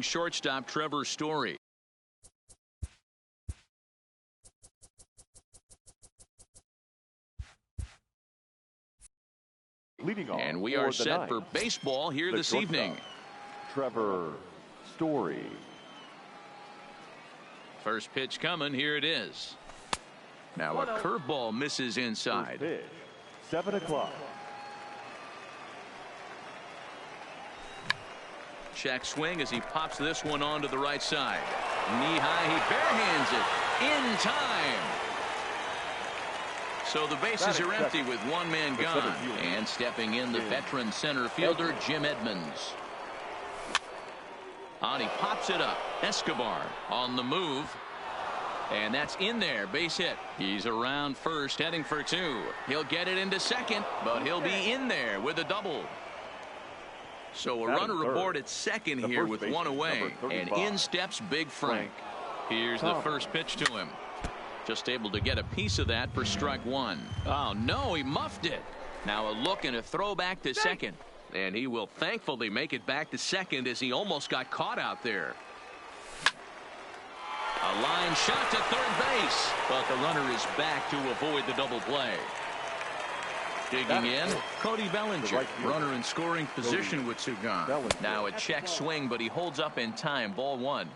Shortstop Trevor Story. Leading off, and we are set for baseball here this evening. Trevor Story. First pitch coming. Here it is. Now a curveball misses inside. First pitch, 7 o'clock. Check swing as he pops this one onto the right side. Knee high, he barehands it in time. So the bases are empty with one man gone. And stepping in, the veteran center fielder, Jim Edmonds. On, he pops it up. Escobar on the move. And that's in there. Base hit. He's around first, heading for two. He'll get it into second, but he'll be in there with a double. So a runner aboard at second here with one away. And in steps Big Frank. Here's the first pitch to him. Just able to get a piece of that for strike one. Oh, no, he muffed it. Now a look and a throw back to second. And he will thankfully make it back to second as he almost got caught out there. A line shot to third base. But the runner is back to avoid the double play. Digging in, Cody Bellinger, runner in scoring position with two gone. Now a check swing, but he holds up in time. Ball one.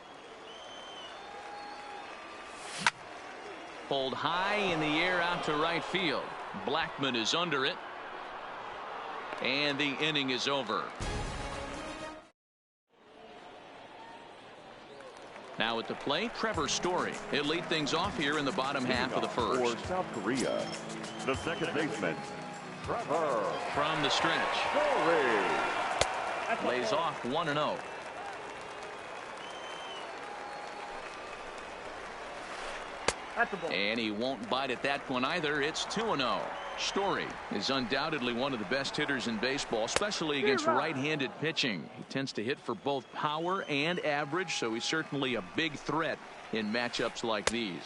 Pulled high in the air out to right field. Blackman is under it. And the inning is over. Now at the plate, Trevor Story. He'll lead things off here in the bottom half of the first. For South Korea, the second baseman, Trevor. From the stretch. Story. Lays off 1-0. And he won't bite at that one either. It's 2-0. Story is undoubtedly one of the best hitters in baseball, especially against right-handed pitching. He tends to hit for both power and average, so he's certainly a big threat in matchups like these.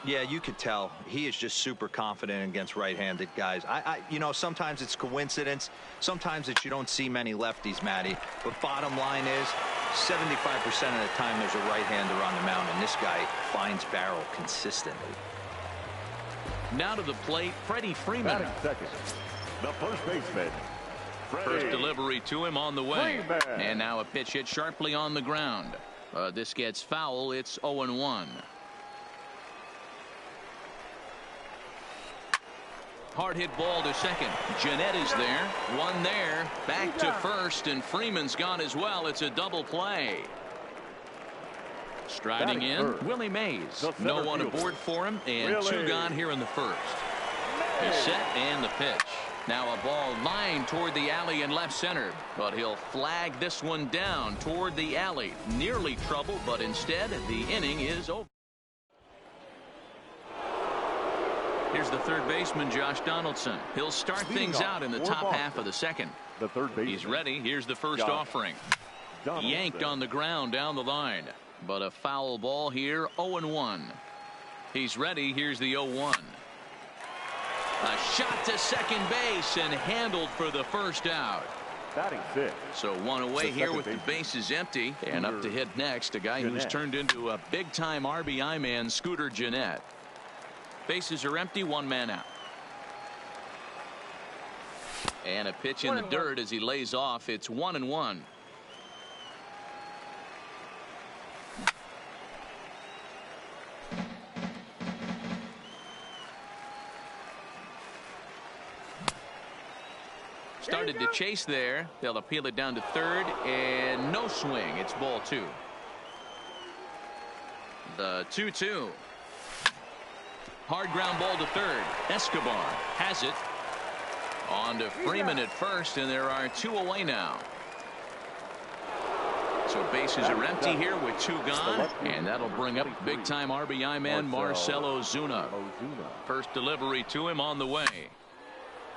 Yeah, you could tell he is just super confident against right-handed guys. You know, sometimes it's coincidence. Sometimes it's you don't see many lefties, Matty. But bottom line is 75% of the time there's a right-hander on the mound, and this guy finds barrel consistently. Now to the plate, Freddie Freeman. Second, the first baseman, First delivery to him on the way. And now a pitch hit sharply on the ground. This gets foul. It's 0-1. Hard hit ball to second. Jeanette is there. One there. Back to first, and Freeman's gone as well. It's a double play. Striding in, Willie Mays. No one aboard for him, and two gone here in the first. He's set, and the pitch. Now a ball lined toward the alley in left center, but he'll flag this one down toward the alley. Nearly trouble, but instead the inning is over. Here's the third baseman, Josh Donaldson. He'll start things out in the top half of the second. The third baseman. He's ready. Here's the first offering. Yanked on the ground down the line. But a foul ball here, 0-1. He's ready. Here's the 0-1. A shot to second base and handled for the first out. Batting fifth. So one away here with the bases empty. And up to hit next, a guy who's turned into a big-time RBI man, Scooter Gennett. Bases are empty, one man out. And a pitch in the dirt as he lays off. It's 1-1. Started to chase there. They'll appeal it down to third, and no swing. It's ball two. The 2-2. Hard ground ball to third. Escobar has it. On to Freeman at first, and there are two away now. So bases are empty here with two gone, and that'll bring up big-time RBI man Marcell Ozuna. First delivery to him on the way.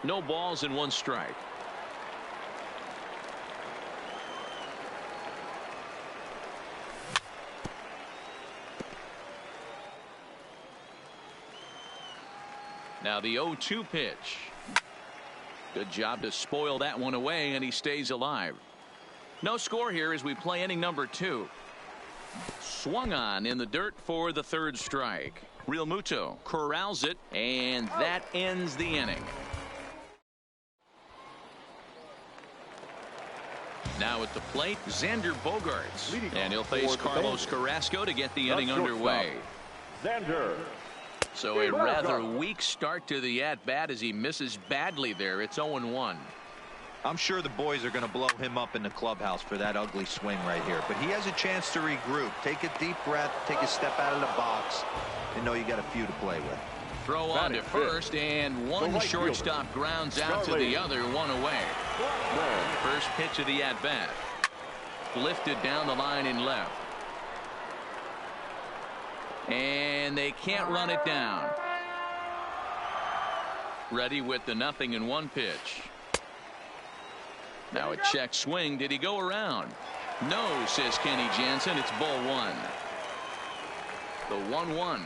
No balls and one strike. Now the 0-2 pitch. Good job to spoil that one away, and he stays alive. No score here as we play inning number 2. Swung on in the dirt for the third strike. Realmuto corrals it, and that ends the inning. Now at the plate, Xander Bogaerts, and he'll face Carlos Carrasco to get the inning underway. Xander. So a rather weak start to the at-bat as he misses badly there. It's 0-1. I'm sure the boys are going to blow him up in the clubhouse for that ugly swing right here. But he has a chance to regroup. Take a deep breath, take a step out of the box, and know you got a few to play with. Throw on to first, and one shortstop grounds out to the other, one away. First pitch of the at-bat. Lifted down the line in left. And they can't run it down. Ready with the 0-1 pitch. Now a check swing. Did he go around? No, says Kenny Jansen. It's ball one. The 1-1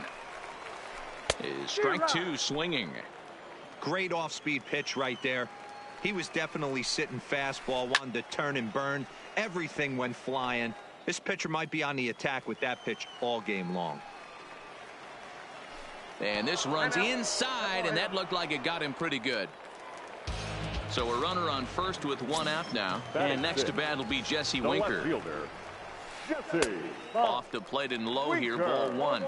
is strike two swinging. Great off-speed pitch right there. He was definitely sitting fastball, wanted to turn and burn. Everything went flying. This pitcher might be on the attack with that pitch all game long. And this runs inside, and that looked like it got him pretty good. So a runner on first with one out now. And next to bat will be Jesse Winker. Off the plate and low here, ball one.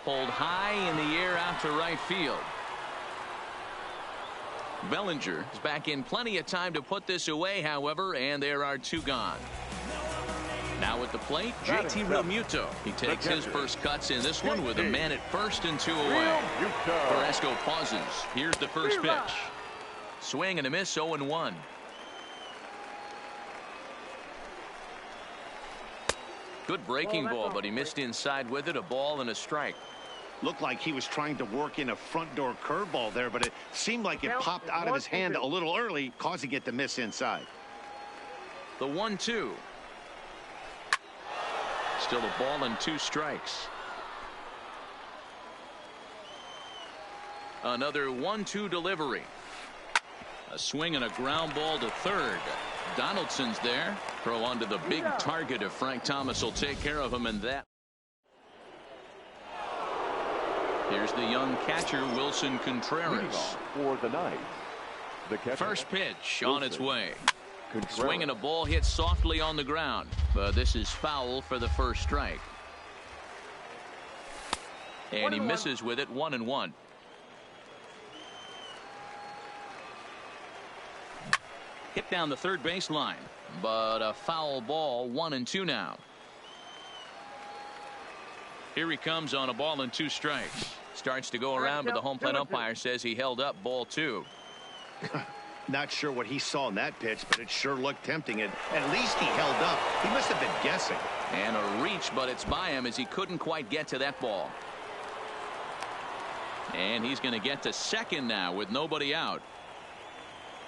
Pulled high in the air out to right field. Bellinger is back in plenty of time to put this away, however, and there are two gone. Now at the plate, JT Realmuto. He takes his first cuts in this one with a man at first and two away. Carrasco pauses. Here's the first pitch. Swing and a miss, 0-1. Good breaking ball, but he missed inside with it. A ball and a strike. Looked like he was trying to work in a front door curveball there, but it seemed like it popped out of his hand a little early, causing it to miss inside. The 1-2. Still a ball and two strikes. Another 1-2 delivery. A swing and a ground ball to third. Donaldson's there. Throw onto the big target if Frank Thomas will take care of him, and that. Here's the young catcher, Wilson Contreras. For the ninth, the catcher, first pitch on its way. Swing and a ball hit softly on the ground, but this is foul for the first strike. And he misses with it, 1-1. Hit down the third baseline, but a foul ball, 1-2 now. Here he comes on a ball and two strikes. Starts to go around, but the home plate umpire says he held up ball two. Not sure what he saw in that pitch, but it sure looked tempting. And at least he held up. He must have been guessing. And a reach, but it's by him as he couldn't quite get to that ball. And he's going to get to second now with nobody out.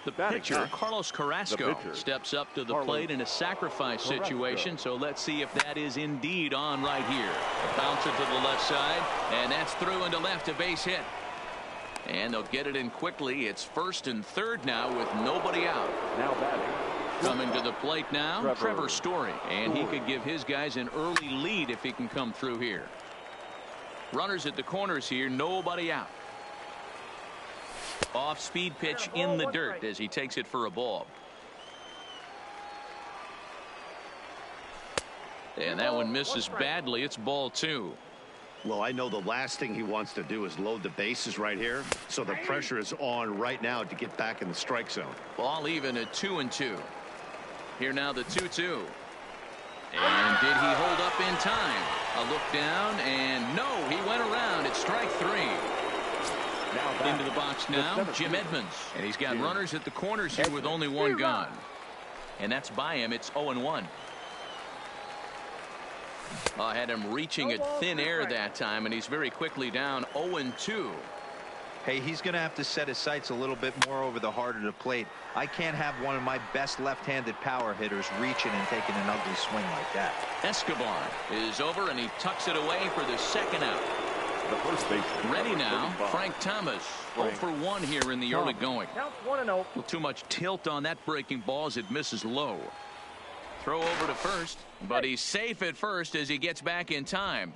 The pitcher, Carlos Carrasco, steps up to the plate in a sacrifice situation. So let's see if that is indeed on right here. Bouncer to the left side, and that's through into left, a base hit. And they'll get it in quickly. It's first and third now with nobody out. Now batting. Coming to the plate now, Trevor Story. And he could give his guys an early lead if he can come through here. Runners at the corners here, nobody out. Off speed pitch in the dirt as he takes it for a ball. And that one misses badly. It's ball two. Well, I know the last thing he wants to do is load the bases right here. So the pressure is on right now to get back in the strike zone. Ball even at 2-2. Here now the 2-2. And did he hold up in time? A look down, and no, he went around. It's strike three. Into the box now, Jim Edmonds. And he's got runners at the corners here with only one gone. And that's by him. It's 0-1. I had him reaching at thin air that time, and he's very quickly down 0-2. Hey, he's going to have to set his sights a little bit more over the heart of the plate. I can't have one of my best left-handed power hitters reaching and taking an ugly swing like that. Escobar is over, and he tucks it away for the second out. the first baseman. Ready now, 35. Frank Thomas. 0 for 1 here in the early going. Counts 1-0. Well, too much tilt on that breaking ball as it misses low. Throw over to first, but he's safe at first as he gets back in time.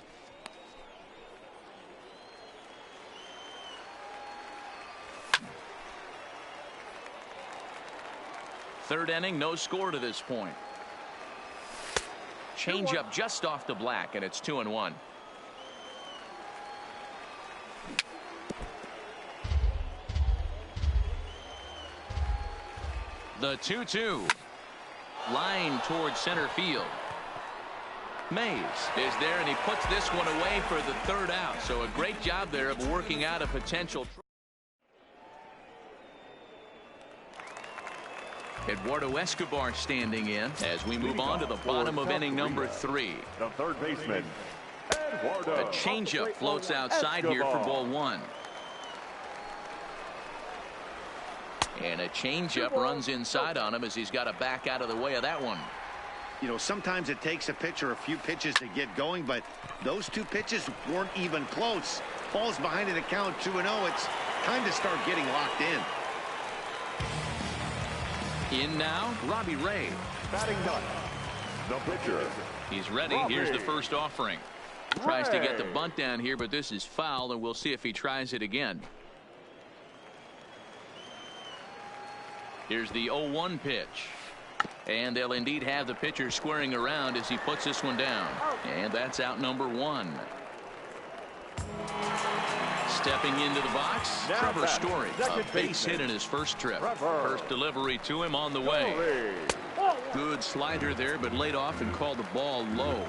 Third inning, no score to this point. Change up just off the black, and it's 2-1. The 2-2. Line towards center field. Mays is there, and he puts this one away for the third out. So a great job there of working out a potential. Eduardo Escobar standing in as we move on to the bottom of inning number 3. The third baseman, Eduardo. A changeup floats outside here for ball 1. And a changeup runs inside on him as he's got to back out of the way of that one. You know, sometimes it takes a pitcher a few pitches to get going, but those 2 pitches weren't even close. Falls behind in the count 2-0. It's time to start getting locked in. In now, Robbie Ray. Batting ninth, the pitcher. He's ready. Robbie. Here's the first offering. Tries to get the bunt down here, but this is foul, and we'll see if he tries it again. Here's the 0-1 pitch. And they'll indeed have the pitcher squaring around as he puts this one down. And that's out number 1. Stepping into the box, Now Trevor Story. A base baseman. hit in his first trip. Trevor. First delivery to him on the way. Good slider there, but laid off and called the ball low.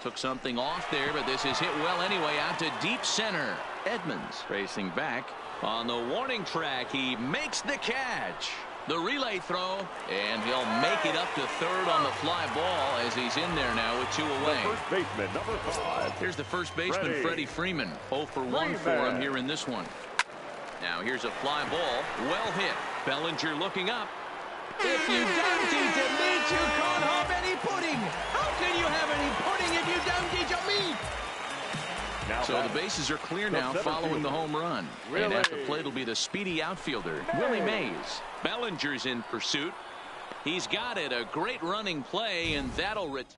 Took something off there, but this is hit well anyway, out to deep center. Edmonds racing back on the warning track. He makes the catch. The relay throw, and he'll make it up to third on the fly ball as he's in there now with 2 away. The first baseman, number 5. Here's the first baseman, Freddie Freeman. 0 for 1 for him here in this one. Now here's a fly ball. Well hit. Bellinger looking up. If you don't eat the meat, you can't have any pudding. How can you have any pudding if you don't eat your meat? Now So the bases are clear now following the home run. And at the plate will be the speedy outfielder, Willie Mays. Bellinger's in pursuit. He's got it. A great running play, and that'll return.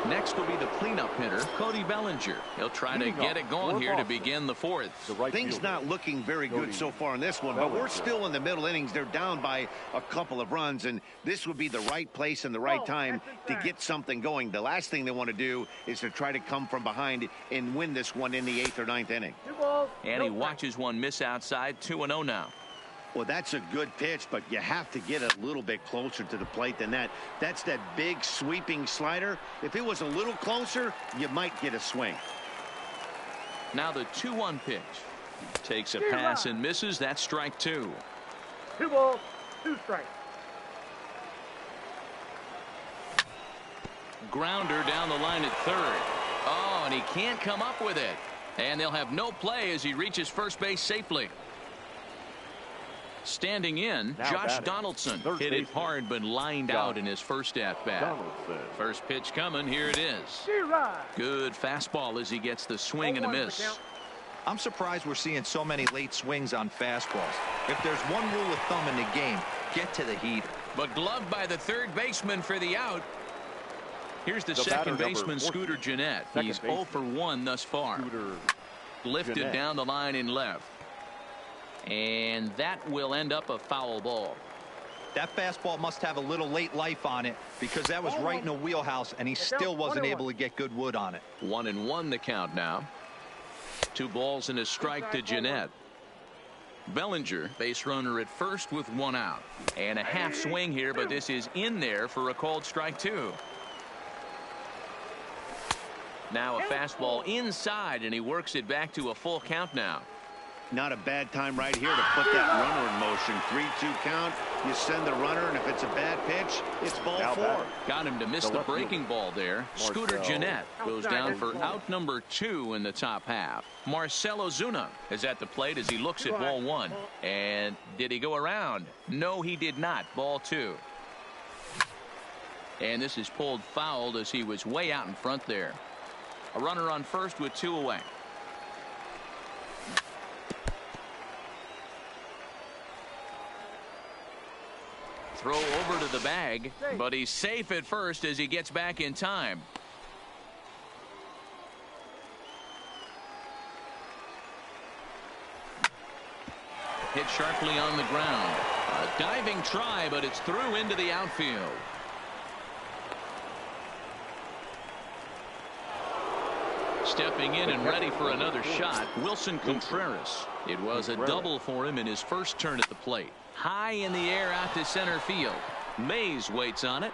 Next will be the cleanup hitter, Cody Bellinger. He'll try to get it going here to begin the 4th. Things not looking very good so far in this one, but we're still in the middle innings. They're down by a couple of runs, and this would be the right place and the right time to get something going. The last thing they want to do is to try to come from behind and win this one in the 8th or 9th inning. And he watches one miss outside. 2-0 now. Well, that's a good pitch, but you have to get a little bit closer to the plate than that. That's that big sweeping slider. If it was a little closer, you might get a swing. Now the 2-1 pitch. Takes a pass and misses. That's strike 2. 2 balls, 2 strikes. Grounder down the line at third. Oh, and he can't come up with it. And they'll have no play as he reaches first base safely. Standing in, Now Josh batting, Donaldson. third Hit it baseman, hard, but lined out in his first at-bat. Donaldson. First pitch coming. Here it is. Zero. Good fastball as he gets the swing and a 0-1 the miss. count. I'm surprised we're seeing so many late swings on fastballs. If there's one rule of thumb in the game, get to the heater. But gloved by the third baseman for the out. Here's the second batter, baseman, number Scooter 14. Gennett. Second He's baseman, 0 for 1 thus far. Scooter Lifted Gennett. down the line in left. And that will end up a foul ball. That fastball must have a little late life on it because that was right in the wheelhouse, and he still wasn't able to get good wood on it. 1-1 the count now. 2 balls and a strike to Gennett. Bellinger, base runner at first with 1 out. And a half swing here, but this is in there for a called strike 2. Now a fastball inside, and he works it back to a full count now. Not a bad time right here to put that runner in motion. 3-2 count. You send the runner, and if it's a bad pitch, it's ball Now 4. batting. Got him to miss the breaking ball there. Scooter Gennett goes down for out number 2 in the top half. Marcell Ozuna is at the plate as he looks at ball 1. And did he go around? No, he did not. Ball 2. And this is pulled fouled as he was way out in front there. A runner on first with 2 away. Throw over to the bag, but he's safe at first as he gets back in time. Hit sharply on the ground. A diving try, but it's through into the outfield. Stepping in and ready for another shot, Wilson Contreras. It was a double for him in his first turn at the plate. High in the air out to center field. Mays waits on it.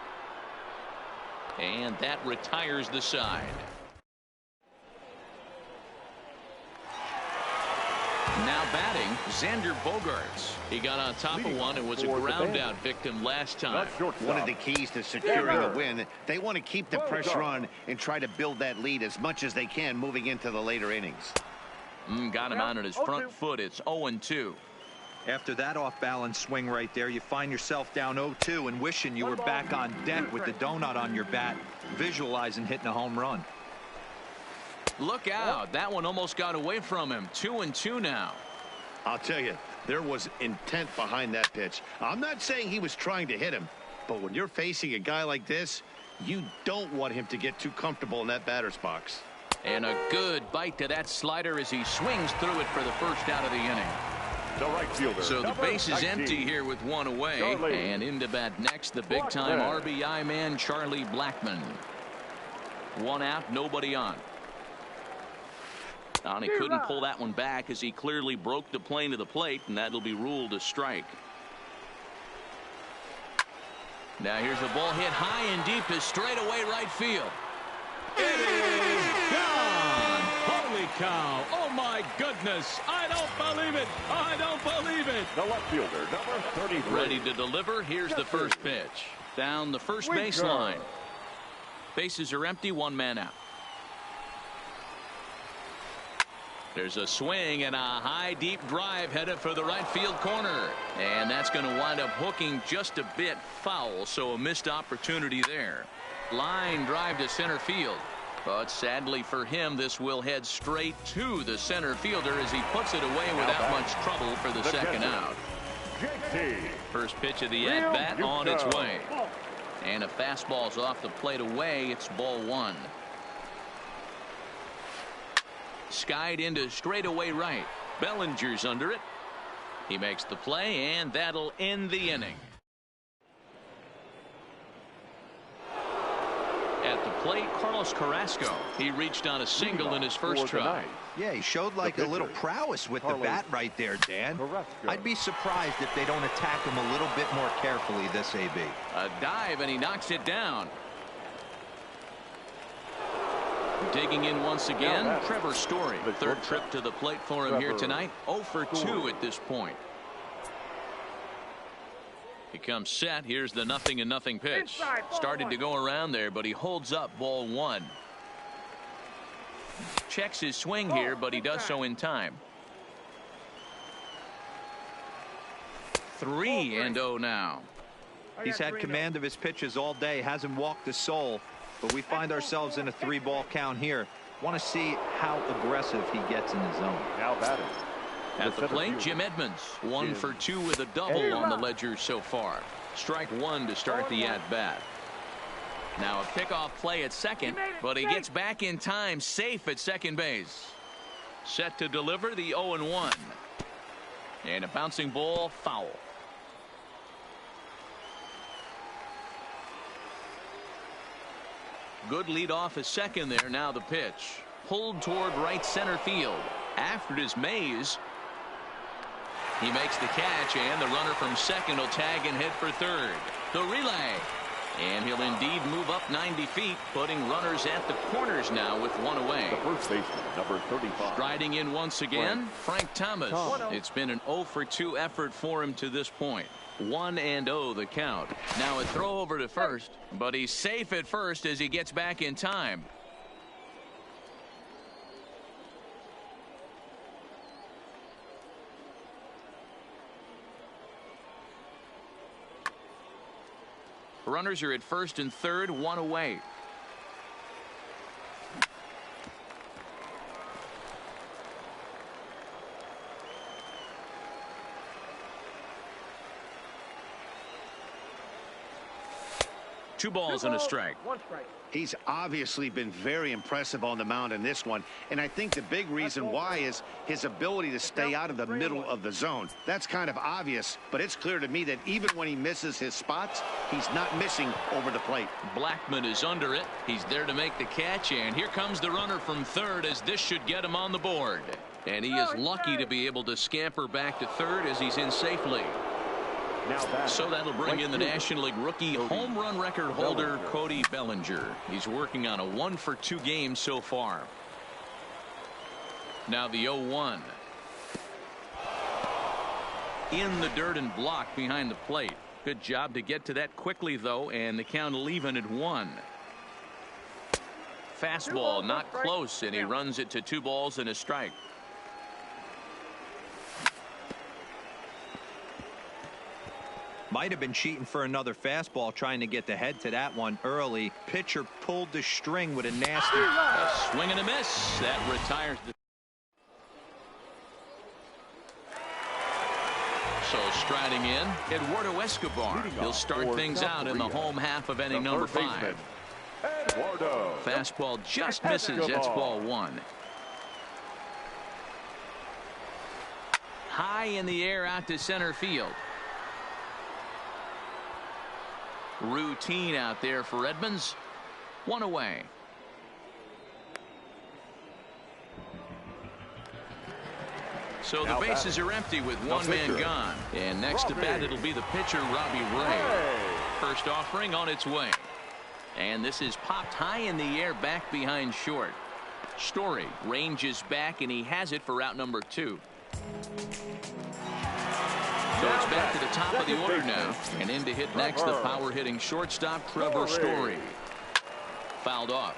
And that retires the side. Now batting, Xander Bogaerts. He got on top of one and was a ground out victim last time. One of the keys to securing a win, they want to keep the pressure on and try to build that lead as much as they can moving into the later innings. Got him out on his front foot. It's 0-2. After that off-balance swing right there, you find yourself down 0-2 and wishing you were back on deck with the donut on your bat, visualizing hitting a home run. Look out. That one almost got away from him. 2-2 now. I'll tell you, there was intent behind that pitch. I'm not saying he was trying to hit him, but when you're facing a guy like this, you don't want him to get too comfortable in that batter's box. And a good bite to that slider as he swings through it for the first out of the inning. The right fielder. So the base is empty here with 1 away. And into bat next, the big-time RBI man, Charlie Blackmon. 1 out, nobody on. And he couldn't pull that one back as he clearly broke the plane of the plate, and that'll be ruled a strike. Now here's a ball hit high and deep to straightaway right field. It is gone. Holy cow. Oh, my goodness. I don't believe it. I don't believe it. The left fielder, number 33. Ready to deliver. Here's the first pitch. Down the first baseline. Bases are empty. 1 man out. There's a swing and a high deep drive headed for the right field corner, and that's going to wind up hooking just a bit foul, so a missed opportunity there. Line drive to center field, but sadly for him this will head straight to the center fielder as he puts it away without much trouble for the second out. First pitch of the at bat on its way, and a fastball's off the plate away. It's ball 1. Skied into straightaway right. Bellinger's under it. He makes the play, and that'll end the inning. At the plate, Carlos Carrasco. He reached on a single in his first try. Yeah, he showed like a little prowess with the bat right there, Dan. I'd be surprised if they don't attack him a little bit more carefully this AB. A dive, and he knocks it down. Digging in once again, Trevor Story. Third trip to the plate for him here tonight. 0 for 2 at this point. He comes set. Here's the 0-0 pitch. Started to go around there, but he holds up ball 1. Checks his swing here, but he does so in time. 3-0 now. He's had command of his pitches all day. Hasn't walked a soul. But we find ourselves in a 3-ball count here. Want to see how aggressive he gets in the zone. Now batting. At the plate, Jim Edmonds. 1 for 2 with a double on the ledger so far. Strike 1 to start the at-bat. Now a pickoff play at second, but he gets back in time, safe at second base. Set to deliver the 0-1. And a bouncing ball, foul. Good lead off at second there. Now the pitch. Pulled toward right center field. After it is Mays. He makes the catch, and the runner from second will tag and head for third. The relay. And he'll indeed move up 90 feet, putting runners at the corners now with 1 away. The first baseman, number 35. Striding in once again, Frank Thomas. It's been an 0 for 2 effort for him to this point. 1-0 the count. Now a throw over to first, but he's safe at first as he gets back in time. Runners are at first and third, one away. Two balls and a strike. One strike. He's obviously been very impressive on the mound in this one, and I think the big reason why is his ability to stay out of the middle of the zone. That's kind of obvious, but it's clear to me that even when he misses his spots, he's not missing over the plate. Blackman is under it. He's there to make the catch, and here comes the runner from third, as this should get him on the board. And he is lucky to be able to scamper back to third as he's in safely. So that'll bring in the National League rookie home run record holder Cody Bellinger. He's working on a 1-for-2 game so far. Now the 0-1. In the dirt and blocked behind the plate. Good job to get to that quickly, though, and the count will even at 1. Fastball not close, and he runs it to 2 balls and a strike. Might have been cheating for another fastball, trying to get the head to that one early. Pitcher pulled the string with a nasty swing and a miss. That retires the. So striding in, Eduardo Escobar. He'll start things out in the home half of inning number 5. Fastball just misses. That's ball 1. High in the air out to center field. Routine out there for Edmonds. 1 away. So the bases are empty with one man gone. And next to bat, it'll be the pitcher, Robbie Ray. First offering on its way. And this is popped high in the air back behind short. Story ranges back, and he has it for out number 2. So it's back to the top of the order now. And in to hit next, the power-hitting shortstop, Trevor Story. Fouled off.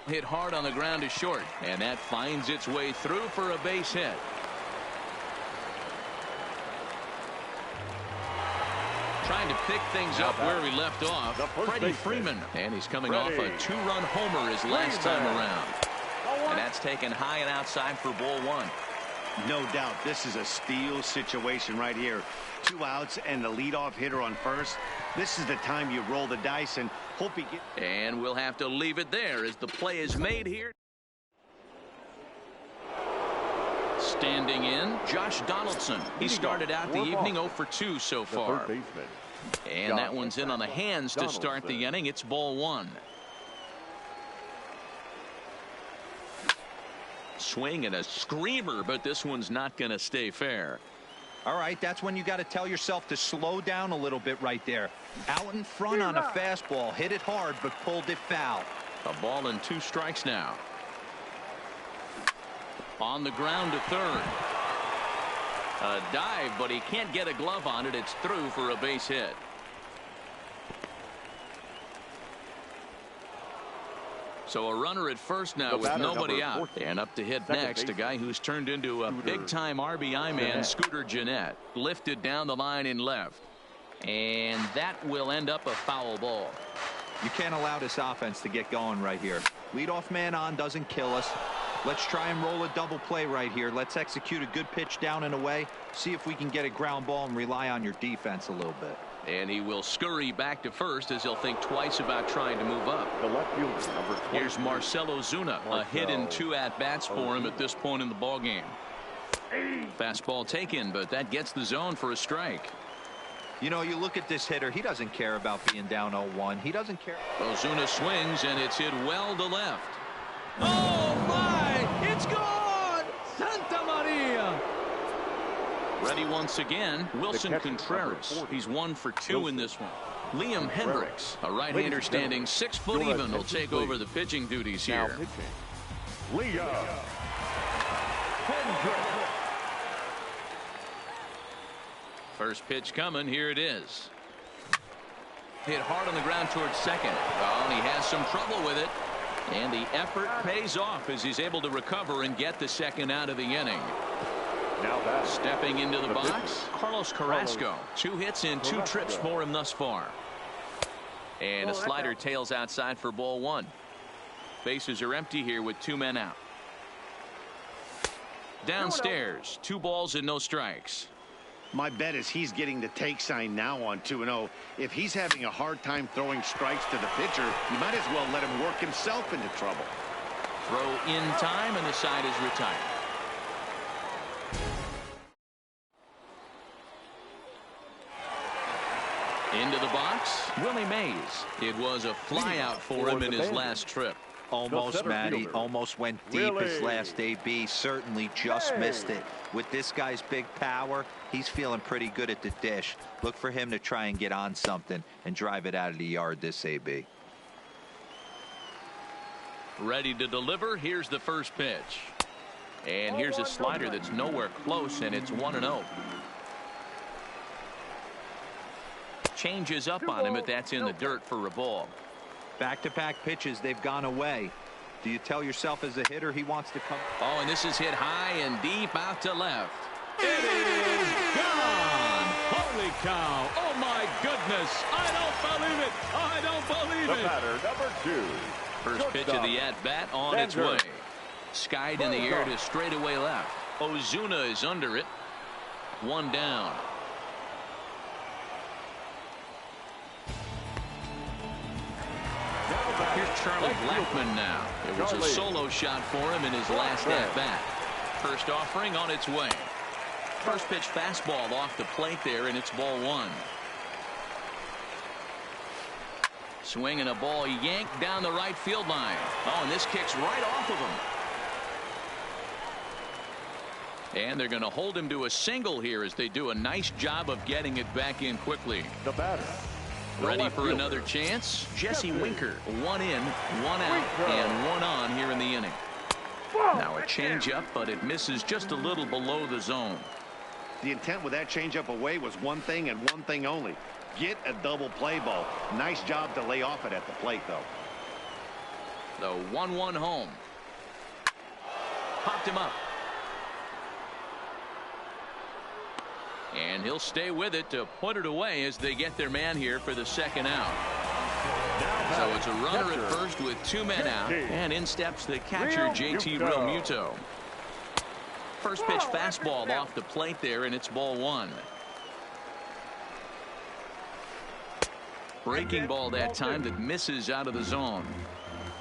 Hit hard on the ground to short. And that finds its way through for a base hit. Trying to pick things up where we left off. Freddie Freeman. And he's coming off a 2-run homer his last time around. And that's taken high and outside for ball 1. No doubt this is a steal situation right here. 2 outs and the leadoff hitter on first. This is the time you roll the dice and hope he gets. And we'll have to leave it there as the play is made here. Standing in, Josh Donaldson. He started out the evening 0 for 2 so far. And that one's in on the hands to start the inning. It's ball 1. Swing and a screamer, but this one's not going to stay fair. All right, that's when you got to tell yourself to slow down a little bit right there. Out in front on a fastball, hit it hard, but pulled it foul. A ball and 2 strikes now. On the ground to third. A dive, but he can't get a glove on it. It's through for a base hit. So a runner at first now with nobody out. And up to hit next, a guy who's turned into a big-time RBI man, Scooter Gennett. Lifted down the line in left. And that will end up a foul ball. You can't allow this offense to get going right here. Leadoff man on doesn't kill us. Let's try and roll a double play right here. Let's execute a good pitch down and away. See if we can get a ground ball and rely on your defense a little bit. And he will scurry back to first as he'll think twice about trying to move up. The left fielder, number 20. Here's Marcell Ozuna. A hit in 2 at-bats for him at this point in the ballgame. Fastball taken, but that gets the zone for a strike. You know, you look at this hitter. He doesn't care about being down 0-1. He doesn't care. Ozuna swings, and it's hit well to left. Oh, my! It's gone! Santa Maria! Ready once again, Wilson Contreras. He's 1 for 2 in this one. Liam Hendricks, a right-hander standing 6 foot even, will take over the pitching duties here. Liam Hendricks. First pitch coming. Here it is. Hit hard on the ground towards second. Oh, and he has some trouble with it. And the effort pays off as he's able to recover and get the second out of the inning. Now that Stepping into the box, Carlos Carrasco. 2 hits and 2 trips for him thus far. And a slider tails outside for ball 1. Bases are empty here with 2 men out. Downstairs, 2 balls and no strikes. My bet is he's getting the take sign now on 2-0. If he's having a hard time throwing strikes to the pitcher, you might as well let him work himself into trouble. Throw in time, and the side is retired. Into the box, Willie Mays. It was a flyout for him in his last trip. Almost, Matty. Almost went deep his last AB. Certainly just missed it. With this guy's big power, he's feeling pretty good at the dish. Look for him to try and get on something and drive it out of the yard this AB. Ready to deliver. Here's the first pitch. And here's a slider that's nowhere close, and it's 1-0. Changes up on him, but that's in the dirt for a ball. Back-to-back pitches, they've gone away. Do you tell yourself as a hitter he wants to come? Oh, and this is hit high and deep out to left. It is gone. Holy cow. Oh, my goodness. I don't believe it. I don't believe it. The batter, number 2. First pitch of the at-bat on its way. Skied in the air to straightaway left. Ozuna is under it. 1 down. Here's Charlie Blackmon now. It was a solo shot for him in his last at-bat. First offering on its way. First pitch fastball off the plate there, and it's ball 1. Swinging a ball yanked down the right field line. Oh, and this kicks right off of him. And they're going to hold him to a single here as they do a nice job of getting it back in quickly. The batter. Ready for another chance? Jesse Winker. 1 in, 1 out, and 1 on here in the inning. Now a changeup, but it misses just a little below the zone. The intent with that changeup away was one thing and one thing only. Get a double play ball. Nice job to lay off it at the plate, though. The 1-1 home. Popped him up. And he'll stay with it to put it away as they get their man here for the second out. So it's a runner at first with 2 men out. And in steps the catcher, JT Realmuto. First pitch fastball off the plate there, and it's ball 1. Breaking ball that time that misses out of the zone.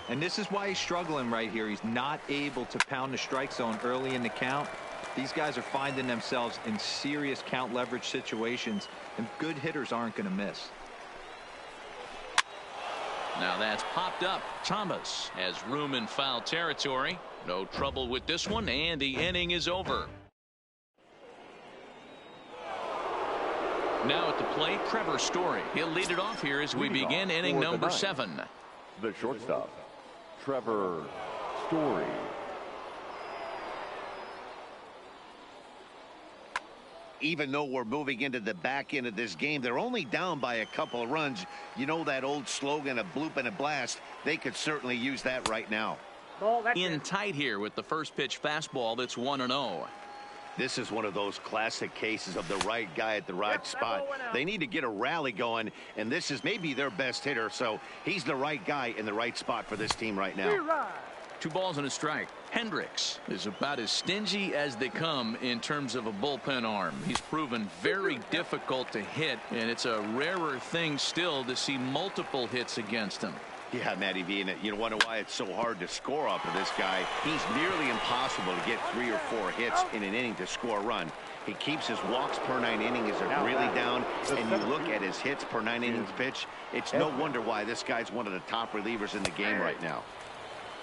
And this is why he's struggling right here. He's not able to pound the strike zone early in the count. These guys are finding themselves in serious count leverage situations, and good hitters aren't going to miss. Now that's popped up. Thomas has room in foul territory. No trouble with this one, and the inning is over. Now at the plate, Trevor Story. He'll lead it off here as we begin inning number 7. The shortstop, Trevor Story. Even though we're moving into the back end of this game, they're only down by a couple of runs. You know that old slogan, a bloop and a blast. They could certainly use that right now. In tight here with the first pitch fastball that's 1-0. This is one of those classic cases of the right guy at the right spot. They need to get a rally going, and this is maybe their best hitter, so he's the right guy in the right spot for this team right now. 2 balls and a strike. Hendricks is about as stingy as they come in terms of a bullpen arm. He's proven very difficult to hit, and it's a rarer thing still to see multiple hits against him. Yeah, Matty V, and you wonder why it's so hard to score off of this guy. He's nearly impossible to get 3 or 4 hits in an inning to score a run. He keeps his walks per 9 innings are really down, and you look at his hits per 9 innings pitch, it's no wonder why this guy's one of the top relievers in the game right now.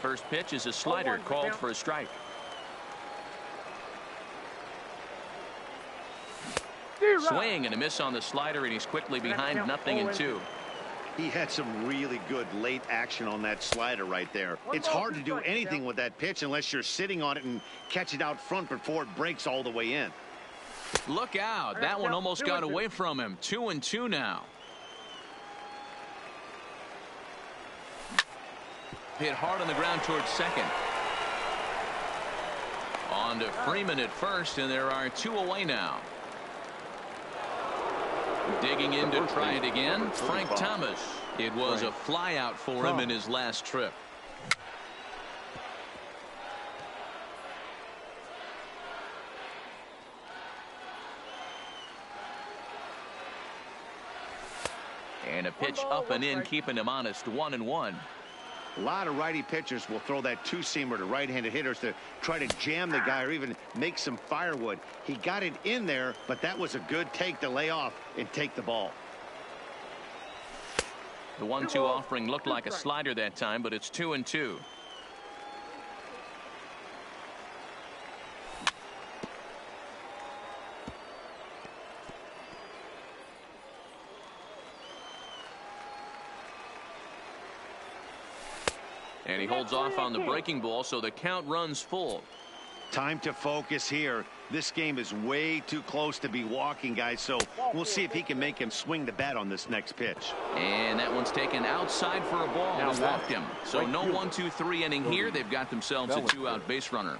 First pitch is a slider called for a strike. Swing and a miss on the slider, and he's quickly behind 0-2. He had some really good late action on that slider right there. It's hard to do anything with that pitch unless you're sitting on it and catch it out front before it breaks all the way in. Look out. That one almost got away from him. 2-2 now. Hit hard on the ground towards second. On to Freeman at first, and there are 2 away now. Digging in to try it again, Frank Thomas. It was a fly out for him in his last trip. And a pitch up and in, keeping him honest, 1-1. A lot of righty pitchers will throw that two-seamer to right-handed hitters to try to jam the guy or even make some firewood. He got it in there, but that was a good take to lay off and take the ball. The 1-2 offering looked like a slider that time, but it's 2-2. And he holds off on the breaking ball, so the count runs full. Time to focus here. This game is way too close to be walking, guys, so we'll see if he can make him swing the bat on this next pitch. And that one's taken outside for a ball. Now walked him. So no 1-2-3 inning here. They've got themselves a 2-out base runner.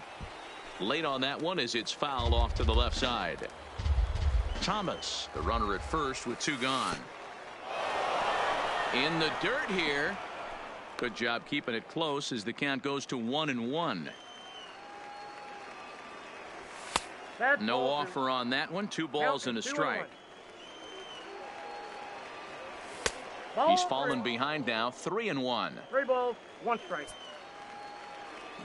Late on that one as it's fouled off to the left side. Thomas, the runner at first with 2 gone. In the dirt here. Good job keeping it close as the count goes to 1-1. No offer on that one. 2 balls and a strike. He's fallen behind now. 3-1. 3 balls, 1 strike.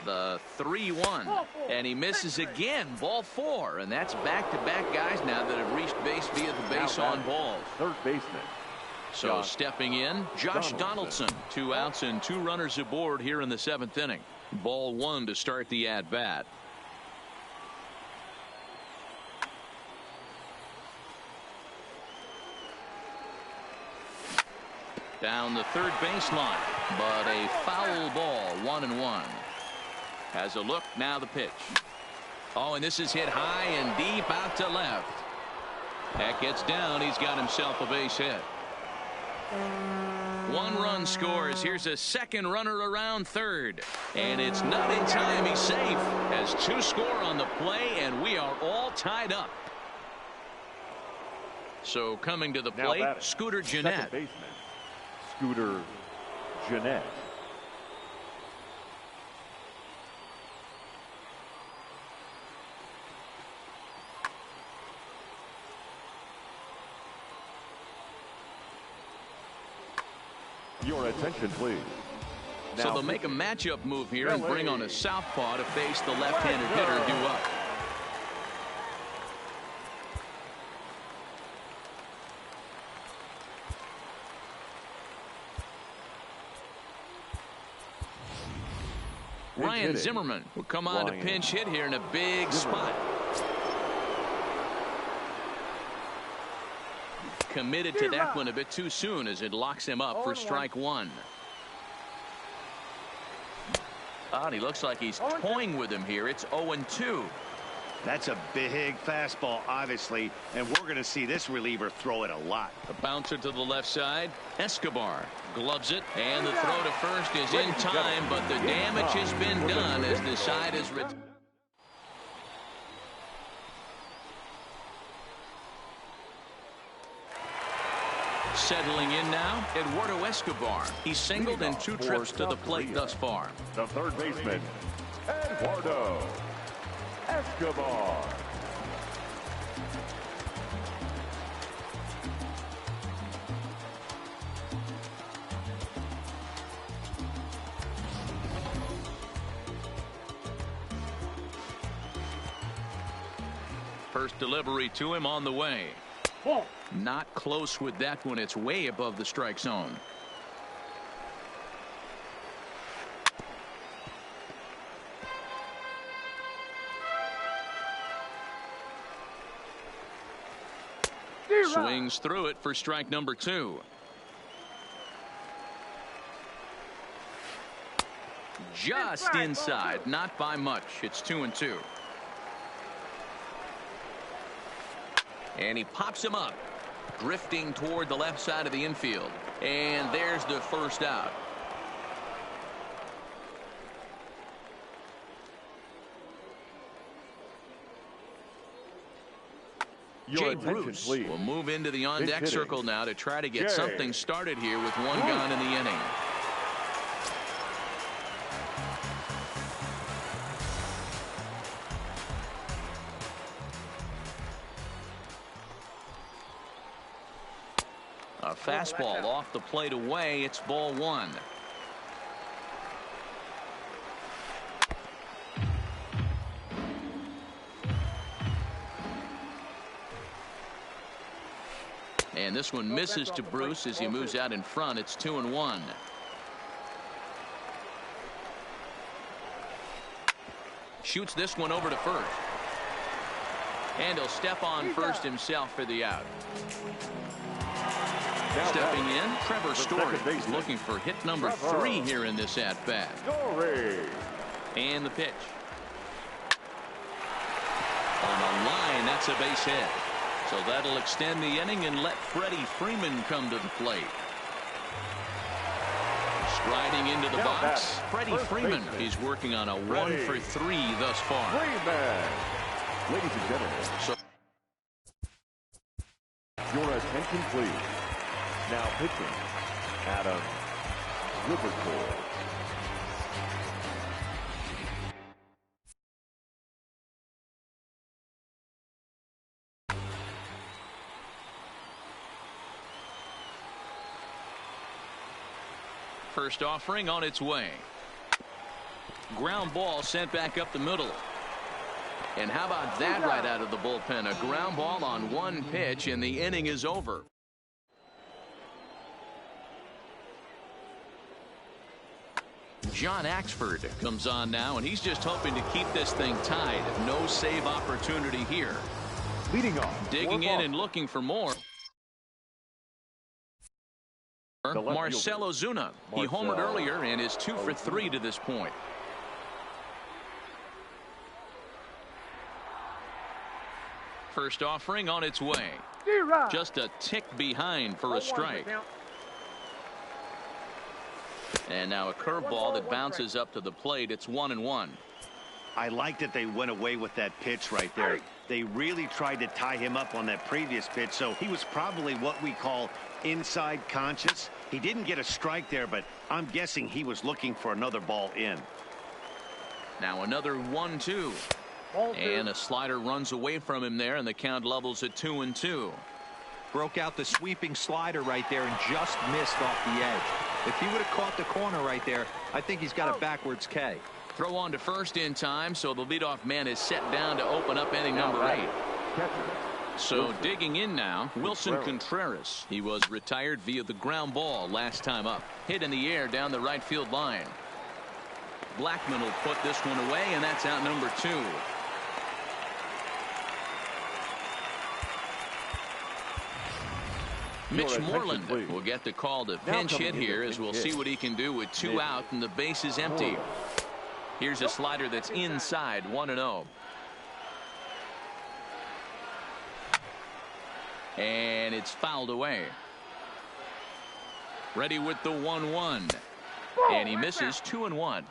The 3-1. And he misses again. Ball 4. And that's back-to-back guys now that have reached base via the base on balls. Third baseman. So stepping in, Josh Donaldson. 2 outs and 2 runners aboard here in the 7th inning. Ball 1 to start the at-bat. Down the third baseline, but a foul ball, 1-1. Has a look, now the pitch. Oh, and this is hit high and deep out to left. That gets down. He's got himself a base hit. 1 run scores. Here's a second runner around third. And it's not in time. He's safe. Has 2 score on the play, and we are all tied up. So coming to the plate, Scooter Gennett. Scooter Gennett. Your attention, please. So they'll make a matchup move here and bring on a southpaw to face the left-handed hitter due up. Ryan Zimmerman will come on to pinch hit here in a big spot. Committed to that one a bit too soon as it locks him up for strike 1. Oh, and he looks like he's toying with him here. It's 0-2. That's a big fastball, obviously, and we're going to see this reliever throw it a lot. A bouncer to the left side. Escobar gloves it, and the throw to first is in time, but the damage has been done as the side is returned. Settling in now, Eduardo Escobar. He's singled in 2 trips to the plate thus far. The third baseman, Eduardo Escobar. First delivery to him on the way. Not close with that one. It's way above the strike zone. Swings through it for strike number 2. Just inside, not by much. It's 2-2. And he pops him up, drifting toward the left side of the infield. And there's the first out. Jay attention, Bruce please. will move into the on-deck Pitch circle hitting. now to try to get Jay. something started here with one gone in the inning. A fastball off the plate away. It's ball one. And this one misses to Bruce as he moves out in front. It's 2-1. Shoots this one over to first. And he'll step on first himself for the out. Now Stepping in, Trevor the Story second baseman. looking for hit number Trevor 3 here in this at-bat. Story. And the pitch. On the line, that's a base hit. So that'll extend the inning and let Freddie Freeman come to the plate. Striding into the Now box, that's Freddie first Freeman. baseman. He's working on a Freddie 1 for 3 thus far. Freeman. Ladies and gentlemen, So your attention, please. Now pitching, Adam Liverpool. first offering on its way. Ground ball sent back up the middle. And how about that right out of the bullpen? A ground ball on one pitch and the inning is over. John Axford comes on now, and he's just hoping to keep this thing tied. No save opportunity here. Leading off. Digging in and looking for more. Marcell Ozuna. He homered earlier and is 2 for 3 to this point. First offering on its way. Just a tick behind for a strike. And now a curveball that bounces up to the plate. It's 1-1. I like that they went away with that pitch right there. They really tried to tie him up on that previous pitch, so he was probably what we call inside conscious. He didn't get a strike there, but I'm guessing he was looking for another ball in. Now another 1-2. And a slider runs away from him there, and the count levels at 2-2. Broke out the sweeping slider right there and just missed off the edge. If he would have caught the corner right there, I think he's got a backwards K. Throw on to first in time, so the leadoff man is set down to open up inning number 8. So digging in now, Wilson Contreras. He was retired via the ground ball last time up. Hit in the air down the right field line. Blackman will put this one away, and that's out number 2. Mitch Moreland will get the call to pinch hit here, as we'll see what he can do with 2 out and the base is empty. Here's a slider that's inside, 1-0. And it's fouled away. Ready with the 1-1. And he misses, 2-1.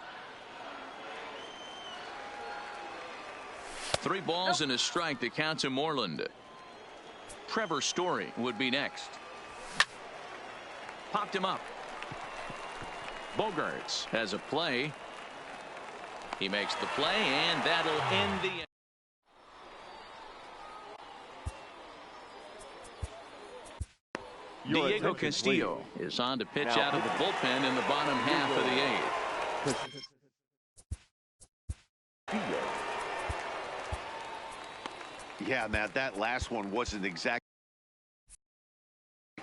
3 balls and a strike to count to Moreland. Trevor Story would be next. Popped him up. Bogarts has a play. He makes the play, and that'll end the inning. Diego Castillo is on to pitch out of the bullpen in the bottom half of the 8th. Yeah, Matt, that last one wasn't exactly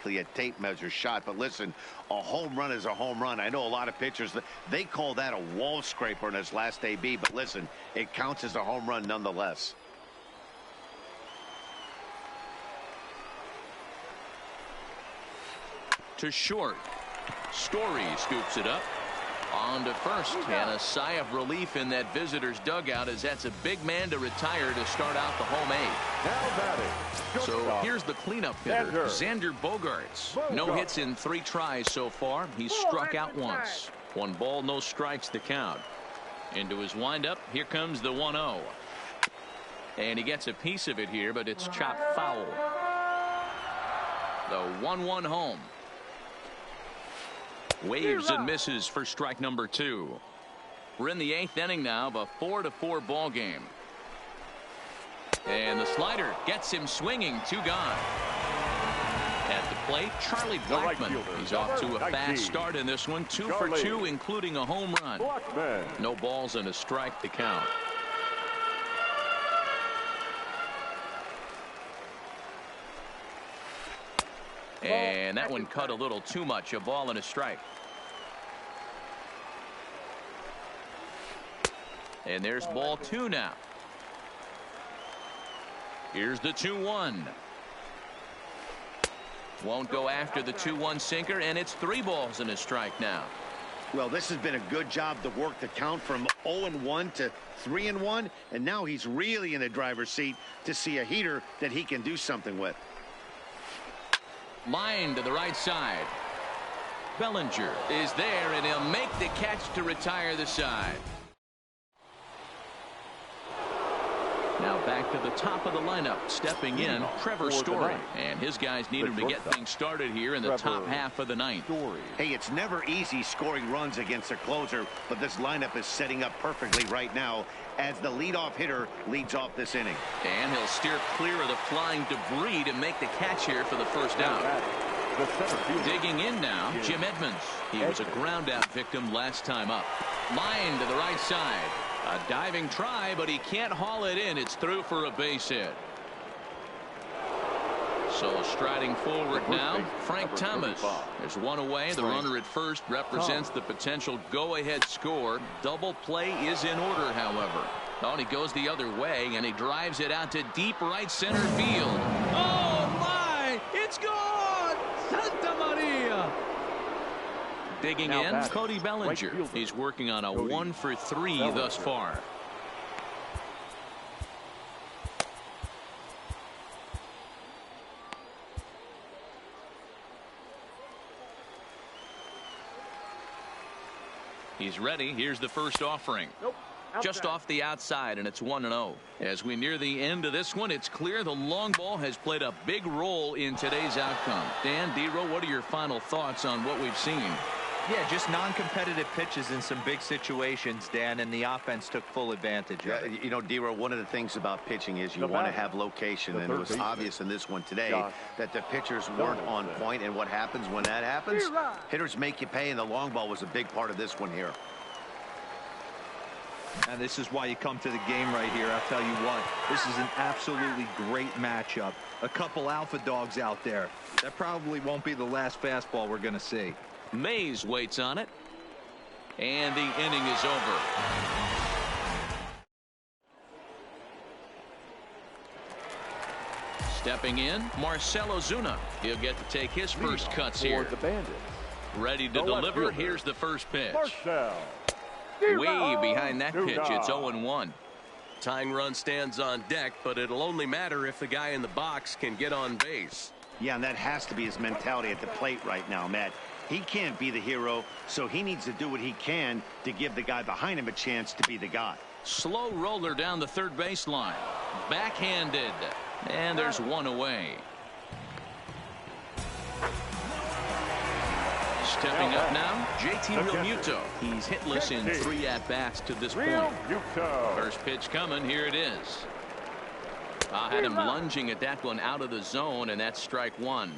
a tape measure shot, but listen, a home run is a home run. I know a lot of pitchers, they call that a wall scraper in his last AB, but listen, it counts as a home run nonetheless. To short. Story scoops it up. On to first, and a sigh of relief in that visitor's dugout, as that's a big man to retire to start out the home 8. So here's the cleanup hitter, Xander Bogarts. No hits in 3 tries so far. He's struck out once. 1 ball, no strikes to count. Into his windup, here comes the 1-0. And he gets a piece of it here, but it's chopped foul. The 1-1 home. Waves and misses for strike number 2. We're in the 8th inning now of a 4-4 ball game. And the slider gets him swinging. 2 gone. At the plate, Charlie Blackmon. He's off to a fast start in this one. 2 for 2, including a home run. No balls and a strike to count. And that one cut a little too much. A ball and a strike. And there's ball 2 now. Here's the 2-1. Won't go after the 2-1 sinker, and it's 3 balls and a strike now. Well, this has been a good job to work the count from 0-1 to 3-1, and now he's really in the driver's seat to see a heater that he can do something with. Line to the right side. Bellinger is there, and he'll make the catch to retire the side. Now back to the top of the lineup. Stepping in, Trevor Story. And his guys need him to get things started here in the top half of the 9th. Hey, it's never easy scoring runs against a closer, but this lineup is setting up perfectly right now as the leadoff hitter leads off this inning. And he'll steer clear of the flying debris to make the catch here for the first out. Digging in now, Jim Edmonds. He was a ground out victim last time up. Line to the right side. A diving try, but he can't haul it in. It's through for a base hit. So striding forward now, Frank Thomas. There's one away. The runner at first represents the potential go-ahead score. Double play is in order, however. Oh, and he goes the other way, and he drives it out to deep right center field. Oh, my! It's gone! Santa Maria! Digging in, Cody Bellinger. He's working on a 1 for 3 thus far. He's ready. Here's the first offering. Just off the outside, and it's 1-0. As we near the end of this one, it's clear the long ball has played a big role in today's outcome. Dan, D-Row, what are your final thoughts on what we've seen? Yeah, just non-competitive pitches in some big situations, Dan, and the offense took full advantage of it. You know, D-Row, one of the things about pitching is you want to have location, and it was obvious in this one today that the pitchers weren't on point, and what happens when that happens? Hitters make you pay, and the long ball was a big part of this one here. And this is why you come to the game right here. I'll tell you what, this is an absolutely great matchup. A couple alpha dogs out there. That probably won't be the last fastball we're going to see. Mays waits on it, and the inning is over. Stepping in, Marcell Ozuna. He'll get to take his first cuts here. Ready to deliver. Here's the first pitch. Way behind that pitch. It's 0-1. Tying run stands on deck, but it'll only matter if the guy in the box can get on base. Yeah, and that has to be his mentality at the plate right now, Matt. He can't be the hero, so he needs to do what he can to give the guy behind him a chance to be the guy. Slow roller down the third baseline. Backhanded. And there's one away. Stepping up now, JT Realmuto. He's hitless in 3 at-bats to this point. First pitch coming. Here it is. I had him lunging at that one out of the zone, and that's strike 1.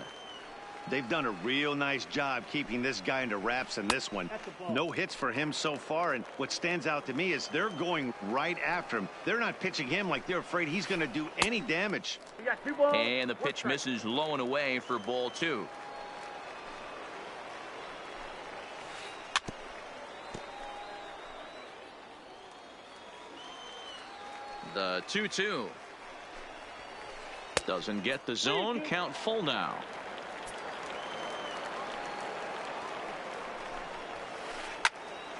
They've done a real nice job keeping this guy under wraps in this one. No hits for him so far, and what stands out to me is they're going right after him. They're not pitching him like they're afraid he's going to do any damage. And the pitch misses low and away for ball 2. The 2-2. Doesn't get the zone. Count full now.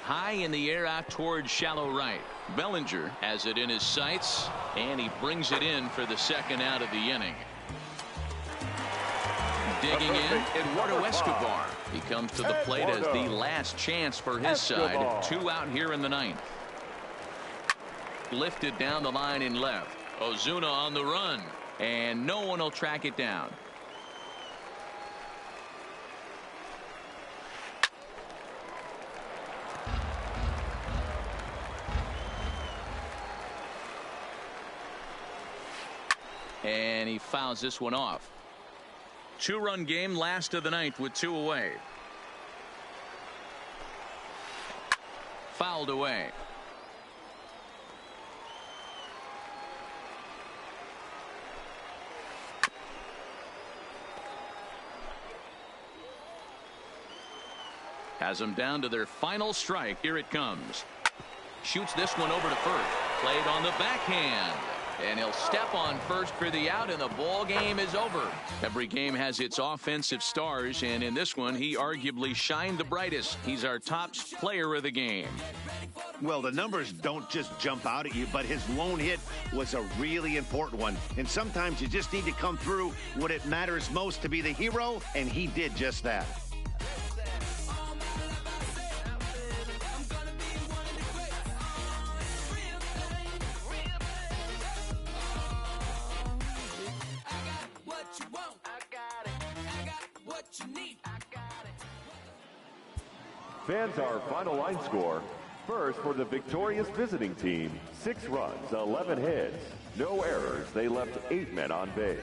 High in the air out towards shallow right. Bellinger has it in his sights, and he brings it in for the second out of the inning. Digging in, Eduardo Escobar. He comes to the plate as the last chance for his side. 2 out here in the 9th. Lifted down the line in left. Ozuna on the run, and no one will track it down. And he fouls this one off. 2-run game, last of the ninth with 2 away. Fouled away. Has them down to their final strike. Here it comes. Shoots this one over to first. Played on the backhand. And he'll step on first for the out, and the ball game is over. Every game has its offensive stars, and in this one, he arguably shined the brightest. He's our top player of the game. Well, the numbers don't just jump out at you, but his lone hit was a really important one. And sometimes you just need to come through when it matters most to be the hero, and he did just that. Fans, our final line score. First, for the victorious visiting team, 6 runs, 11 hits, no errors. They left 8 men on base.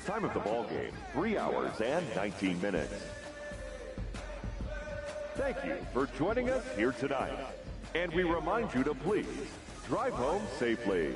Time of the ball game, 3 hours and 19 minutes. Thank you for joining us here tonight. And we remind you to please drive home safely.